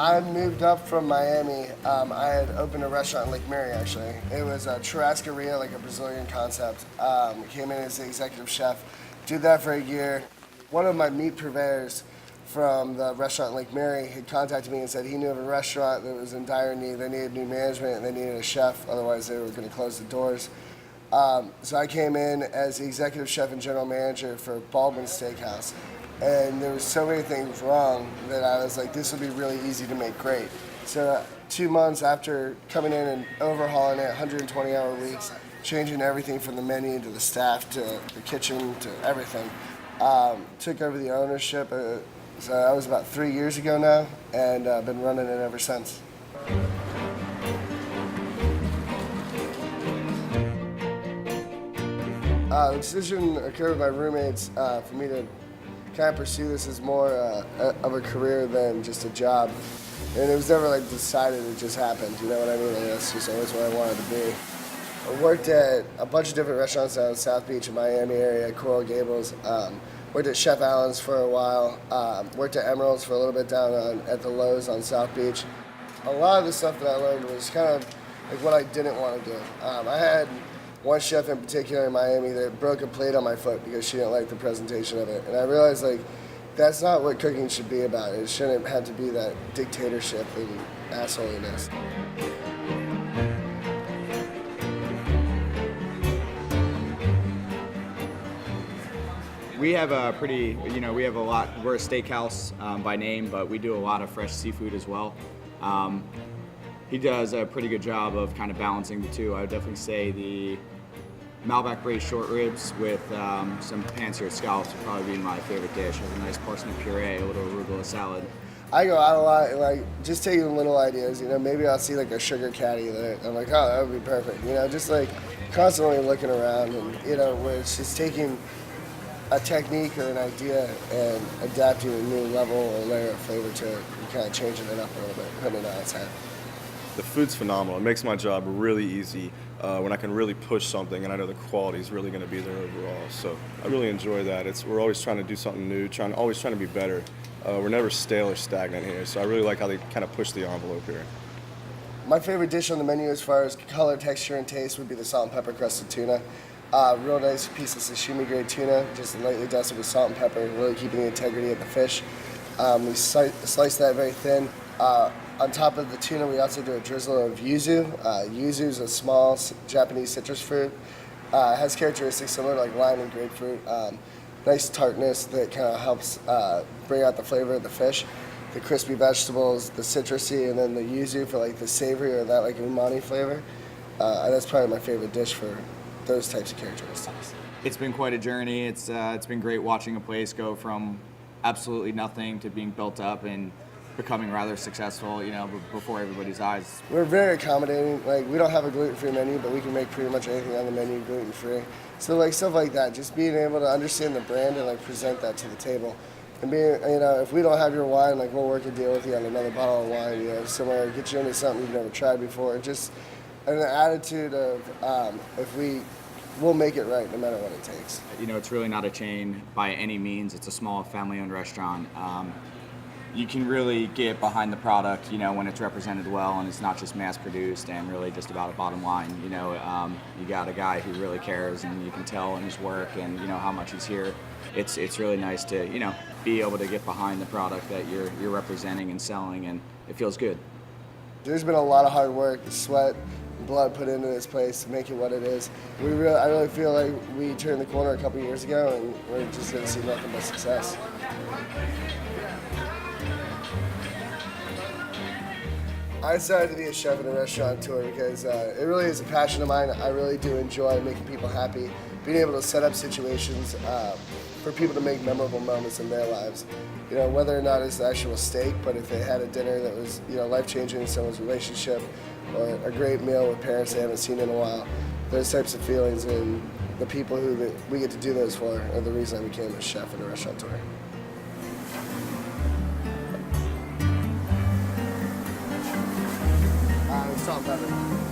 I moved up from Miami. I had opened a restaurant in Lake Mary, actually. It was a churrascaria, like a Brazilian concept. Came in as the executive chef. Did that for a year. One of my meat purveyors from the restaurant in Lake Mary had contacted me and said he knew of a restaurant that was in dire need. They needed new management and they needed a chef, otherwise they were going to close the doors. So I came in as the executive chef and general manager for Baldwin's Steakhouse. And there were so many things wrong that I was like, this will be really easy to make great. So 2 months after coming in and overhauling it, 120-hour weeks, changing everything from the menu to the staff to the kitchen to everything, took over the ownership. So that was about 3 years ago now, and I've been running it ever since. The decision occurred with my roommates for me to kind of pursue this as more of a career than just a job. And it was never like decided, it just happened, you know what I mean? Like, that's just always what I wanted to be. I worked at a bunch of different restaurants down in South Beach and Miami area, Coral Gables. Worked at Chef Allen's for a while. Worked at Emerald's for a little bit down at the Lowe's on South Beach. A lot of the stuff that I learned was kind of like what I didn't want to do. I had one chef in particular in Miami that broke a plate on my foot because she didn't like the presentation of it. And I realized, like, that's not what cooking should be about. It shouldn't have to be that dictatorship and assholiness. We have a pretty, we have a lot, we're a steakhouse by name, but we do a lot of fresh seafood as well. He does a pretty good job of kind of balancing the two. I would definitely say the Malbec braised short ribs with some pan-seared scallops would probably be my favorite dish. With a nice parsnip puree, a little arugula salad. I go out a lot, like, just taking little ideas, maybe I'll see like a sugar caddy that I'm like, oh, that would be perfect, just like constantly looking around and, where it's just taking a technique or an idea and adapting a new level or layer of flavor to it and kind of changing it up a little bit, putting it on its head. The food's phenomenal. It makes my job really easy when I can really push something and I know the quality is really going to be there overall. So I really enjoy that. We're always trying to do something new, always trying to be better. We're never stale or stagnant here, so I really like how they kind of push the envelope here. My favorite dish on the menu as far as color, texture, and taste would be the salt and pepper crusted tuna. Real nice piece of sashimi grade tuna, just lightly dusted with salt and pepper, really keeping the integrity of the fish. We slice that very thin. On top of the tuna, we also do a drizzle of yuzu. Yuzu is a small Japanese citrus fruit. It has characteristics similar to like lime and grapefruit. Nice tartness that kind of helps bring out the flavor of the fish. The crispy vegetables, the citrusy, and then the yuzu for like the savory or that like umami flavor. And that's probably my favorite dish for those types of characteristics. It's been quite a journey. It's been great watching a place go from absolutely nothing to being built up and becoming rather successful, before everybody's eyes. We're very accommodating. Like, we don't have a gluten-free menu, but we can make pretty much anything on the menu gluten-free. So like stuff like that, just being able to understand the brand and like present that to the table. And being, if we don't have your wine, like we'll work a deal with you on another bottle of wine, somewhere, get you into something you've never tried before. Just an attitude of we'll make it right no matter what it takes. It's really not a chain by any means. It's a small family-owned restaurant. You can really get behind the product, when it's represented well and it's not just mass-produced and really just about a bottom line. You got a guy who really cares and you can tell in his work and, how much he's here. It's really nice to, be able to get behind the product that you're representing and selling, and it feels good. There's been a lot of hard work, sweat, blood put into this place to make it what it is. I really feel like we turned the corner a couple years ago and we're just going to see nothing but success. I decided to be a chef and a restaurateur because it really is a passion of mine. I really do enjoy making people happy, being able to set up situations for people to make memorable moments in their lives. Whether or not it's the actual steak, but if they had a dinner that was, life-changing in someone's relationship, or a great meal with parents they haven't seen in a while, those types of feelings and the people who we get to do those for are the reason I became a chef and a restaurateur. Salt and pepper.